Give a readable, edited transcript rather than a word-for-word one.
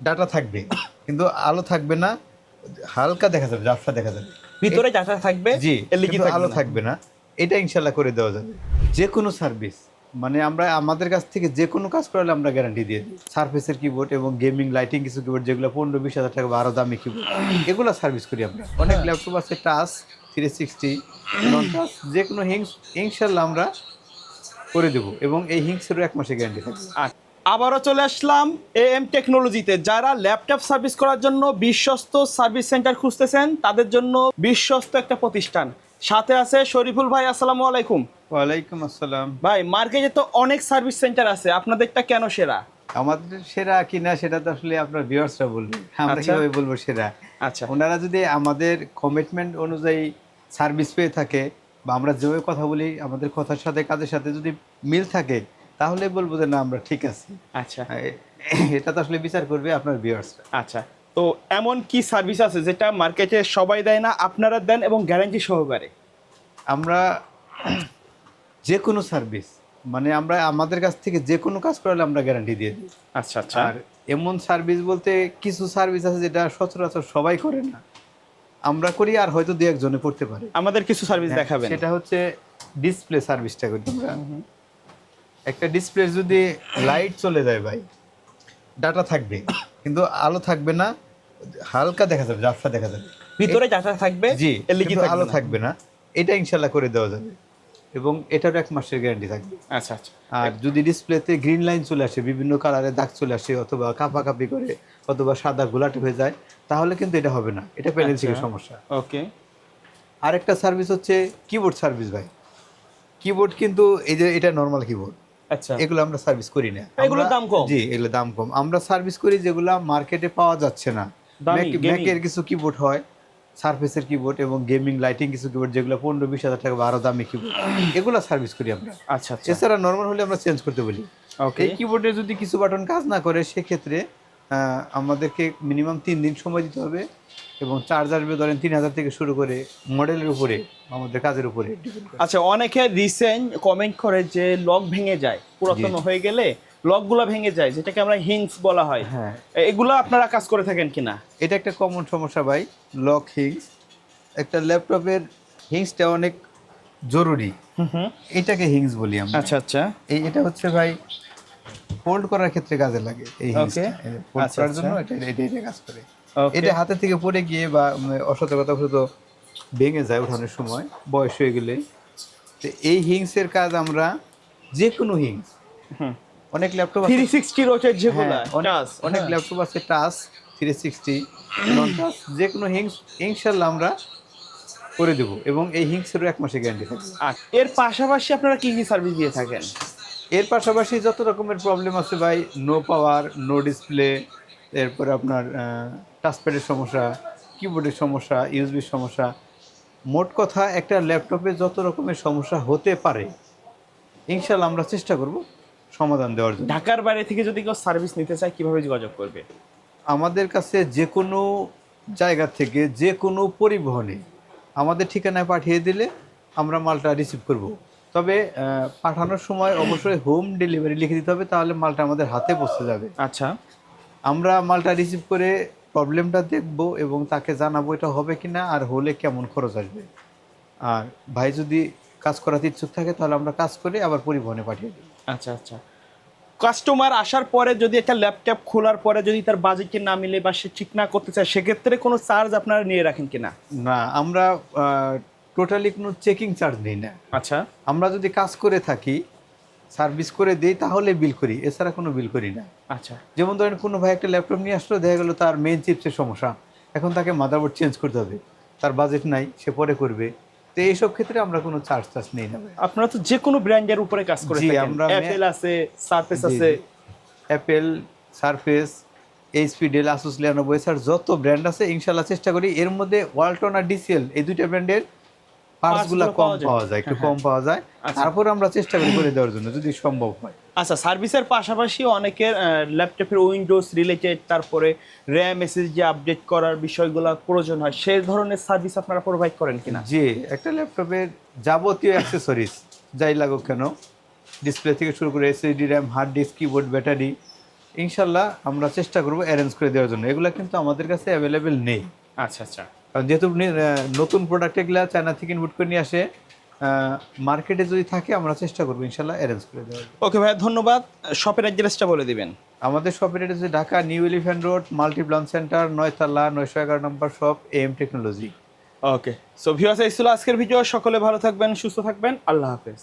Data থাকবে কিন্তু আলো থাকবে না, হালকা দেখা যাবে, ঝাপসা দেখা যাবে। ভিতরে ডাটা থাকবে, জি, এলইডি কিন্তু থাকবে আলো না। থাকবে না। এটা ইনশাল্লাহ করে দেওয়া যাবে। যে কোনো সার্ভিস মানে আমরা আমাদের কাছ থেকে যে কোনো কাজ করালে আমরা গ্যারান্টি দিয়ে দিই। সারফেসের কিবোর্ড এবং গেমিং লাইটিং কিছু কিবোর্ড যেগুলো 15-20 হাজার টাকা বা আরও দামি কিবোর্ড, এগুলো সার্ভিস করি আমরা। অনেক ল্যাপটপ আছে টাচ 360 নন টাচ, যে কোনো হিংস ইনশাল্লাহ আমরা করে দেবো এবং এই হিংসেরও 1 মাসের গ্যারান্টি থাকবে। আবারও চলে আসলাম এএম টেকনোলজিতে। যারা ল্যাপটপ সার্ভিস করার জন্য বিশ্বস্ত সার্ভিস সেন্টার খুঁজতেছেন তাদের জন্য বিশ্বস্ত একটা প্রতিষ্ঠান। সাথে আছে শরীফুল ভাই, আসসালামু আলাইকুম। ওয়ালাইকুম আসসালাম। ভাই, মার্কেটে তো অনেক সার্ভিস সেন্টার আছে, আপনাদেরটা কেন সেরা? আমাদের সেরা কিনা সেটা তো আসলে আপনার ভিউয়ার্সরা বলবে, আমরা আচ্ছা। কিভাবে বলবো সেরা। আচ্ছা ওনারা যদি আমাদের কমিটমেন্ট অনুযায়ী সার্ভিস পেয়ে থাকে বা আমরা যেভাবে কথা বলি আমাদের কথার সাথে কাজের সাথে যদি মিল থাকে, তাহলে বলবো যে না আমরা ঠিক আছি। আচ্ছা এটা তো আসলে বিচার করবে আপনার ভিউয়ার্সরা। আচ্ছা। তো এমন কি সার্ভিস আছে যেটা মার্কেটে সবাই দেয় না, আপনারা দেন এবং গ্যারান্টি সহকারে? আমরা যে কোনো সার্ভিস মানে আমরা আমাদের কাছ থেকে যে কোনো কাজ করালে আমরা গ্যারান্টি দিয়ে দিই। আচ্ছা আচ্ছা। আর এমন সার্ভিস বলতে কিছু সার্ভিস আছে যেটা সচরাচর সবাই করে না, আমরা করি আর হয়তো দু একজনে করতে পারে। আমাদের কিছু সার্ভিস দেখাবেন। সেটা হচ্ছে ডিসপ্লে সার্ভিসটা করি আমরা। একটা ডিসপ্লে যদি লাইট চলে যায় ভাই, ডাটা থাকবে কিন্তু আলো থাকবে না, হালকা দেখা যাবে, ঝাপসা দেখা যাবে। ভিতরে ডাটা থাকবে, জি, এলইডি কিন্তু থাকবে আলো না। থাকবে না। এটা ইনশাল্লাহ করে দেওয়া যাবে এবং এটারও 1 মাসের গ্যারান্টি থাকবে। আচ্ছা আচ্ছা। আর যদি ডিসপ্লেতে গ্রিন লাইন চলে আসে, বিভিন্ন কালারের দাগ চলে আসে, অথবা কাঁপাকাঁপি করে, অথবা সাদা গোলাটে হয়ে যায়, তাহলে কিন্তু এটা হবে না, এটা প্যানেল থেকে সমস্যা। ওকে। আরেকটা সার্ভিস হচ্ছে কিবোর্ড সার্ভিস ভাই। কিবোর্ড কিন্তু এই যে এটা নর্মাল কিবোর্ড, আচ্ছা। এগুলো আমরা সার্ভিস করি না। এগুলোর দাম কম? জি, এগুলো দাম কম। আমরা সার্ভিস করি যেগুলো মার্কেটে পাওয়া যাচ্ছে না। দামি, gaming। ম্যাকের কিছু কিবোর্ড হয়, সারফেসের কিবোর্ড এবং গেমিং লাইটিং কিছু কিবোর্ড যেগুলো 15-20 হাজার টাকা বা আরও দামি কিবোর্ড, এগুলো সার্ভিস করি আমরা। আচ্ছা আচ্ছা। এছাড়া নর্মাল হলে আমরা চেঞ্জ করতে বলি। ওকে। এই কিবোর্ডে যদি কিছু বাটন কাজ না করে সেক্ষেত্রে আমাদেরকে মিনিমাম 3 দিন সময় দিতে হবে এবং চার্জ আসবে ধরেন 3000 থেকে শুরু করে, মডেলের উপরে, আমাদের কাজের উপরে depend করে। আচ্ছা, অনেকে রিসেন্ট কমেন্ট করে যে লক ভেঙে যায়, পুরাতন হয়ে গেলে লকগুলো ভেঙে যায়, যেটাকে আমরা হিংস বলা হয়। হ্যাঁ, এগুলো আপনারা কাজ করে থাকেন কিনা? এটা একটা কমন সমস্যা ভাই, লক হিংস। একটা ল্যাপটপের হিংসটা অনেক জরুরি, এটাকে হিংস বলি আমরা। আচ্ছা আচ্ছা। এটা হচ্ছে ভাই ফোল্ড করার ক্ষেত্রে কাজে লাগে এই হিংসটা। ফোল্ড আচ্ছা, করার আচ্ছা। জন্য এটা কাজ করে। Okay. এটা হাতে থেকে পড়ে গিয়ে বা অসতর্কতাবশত ভেঙে যায় ওঠানোর সময়, বয়স হয়ে গেলে। তো এই হিংসের কাজ আমরা যে কোনো হিংস, অনেক ল্যাপটপ আছে 360 রোটেট যেগুলো অনেক ল্যাপটপ আছে টাচ 360 নন টাচ, যে কোনো হিংস ইনশাল্লাহ আমরা করে দেবো এবং এই হিংসেরও 1 মাসের গ্যারান্টি থাকবে। এর পাশাপাশি আপনারা কি কি সার্ভিস দিয়ে থাকেন? এর পাশাপাশি যত রকমের প্রবলেম আছে ভাই, নো পাওয়ার, নো ডিসপ্লে, এরপরে আপনার টাচপ্যাডের সমস্যা, কিবোর্ডের সমস্যা, ইউএসবির সমস্যা, মোট কথা একটা ল্যাপটপে যত রকমের সমস্যা হতে পারে ইনশাল্লাহ আমরা চেষ্টা করব সমাধান দেওয়ার জন্য। ঢাকার বাইরে থেকে যদি কেউ সার্ভিস নিতে চায় কিভাবে যোগাযোগ করবে? আমাদের কাছে যে কোনো জায়গা থেকে যে কোনো পরিবহনে আমাদের ঠিকানায় পাঠিয়ে দিলে আমরা মালটা রিসিভ করব। তবে পাঠানোর সময় অবশ্যই হোম ডেলিভারি লিখে দিতে হবে, তাহলে মালটা আমাদের হাতে পৌঁছে যাবে। আচ্ছা। আমরা মালটা রিসিভ করে প্রবলেমটা দেখব এবং তাকে জানাবো এটা হবে কিনা আর হলে কেমন খরচ আসবে। আর ভাই যদি কাজ করাতে ইচ্ছুক থাকে তাহলে আমরা কাজ করে আবার পরিবহনে পাঠিয়ে দিই। আচ্ছা আচ্ছা। কাস্টমার আসার পরে যদি একটা ল্যাপটপ খোলার পরে যদি তার বাজেটে না মিলে বা সে ঠিক না করতে চায়, সেক্ষেত্রে কোনো চার্জ আপনারা নিয়ে রাখেন কিনা? না, আমরা টোটালি কোনো চেকিং চার্জ নিই না। আচ্ছা আমরা যদি কাজ করে থাকি, সার্ভিস করে দিই, তাহলে বিল করি, এছাড়া কোনো বিল করি না। আচ্ছা। যেমন ধরেন কোনো ভাই একটা ল্যাপটপ নিয়ে আসলো, দেখা গেলো তার মেইন চিপসের সমস্যা, এখন তাকে মাদারবোর্ড চেঞ্জ করতে হবে, তার বাজেট নাই, সে পরে করবে। তো এইসব ক্ষেত্রে আমরা কোনো চার্জ নিই না। আপনারা তো যে কোনো ব্র্যান্ডের উপরে কাজ করে জি, থাকেন। আমরা অ্যাপেল আছে, সারফেস জি, আছে। Apple, Surface, HP, Dell, Asus, Lenovo, এছাড়া যত ব্র্যান্ড আছে ইনশাল্লাহ চেষ্টা করি এর মধ্যে ওয়ালটন আর ডিসিএল এই দুইটা ব্র্যান্ডের পার্টসগুলো কম পাওয়া যায়, একটু কম পাওয়া যায়। তারপর আমরা চেষ্টা করি করে দেওয়ার জন্য যদি সম্ভব হয়। আচ্ছা, সার্ভিসের পাশাপাশি অনেকের ল্যাপটপের উইন্ডোজ রিলেটেড, তারপরে র্যাম এসএসডি আপডেট করার বিষয়গুলো প্রয়োজন হয়, সেই ধরনের সার্ভিস আপনারা প্রোভাইড করেন কিনা? জি, একটা ল্যাপটপের যাবতীয় অ্যাক্সেসরিজ যাই লাগুক কেন, ডিসপ্লে থেকে শুরু করে SSD, RAM, hard disk, keyboard, battery, ইনশাল্লাহ আমরা চেষ্টা করবো অ্যারেঞ্জ করে দেওয়ার জন্য। এগুলো কিন্তু আমাদের কাছে অ্যাভেলেবেল নেই, আচ্ছা আচ্ছা। কারণ যেহেতু নতুন প্রোডাক্ট এগুলো চায়না থেকে ইনপুট করে নিয়ে আসে, মার্কেটে যদি থাকে আমরা চেষ্টা করবো ইনশাল্লাহ অ্যারেঞ্জ করে দেওয়ার। ওকে ভাইয়া, ধন্যবাদ। শপের অ্যাড্রেসটা বলে দিবেন। আমাদের শপের অ্যাড্রেস হচ্ছে Dhaka New Elephant Road, multi branch centre, 9 তলা 911 নম্বর shop, AM technology. Okay, so viewers, এই ছিল আজকের ভিডিও। সকলে ভালো থাকবেন, সুস্থ থাকবেন, আল্লাহ হাফেজ।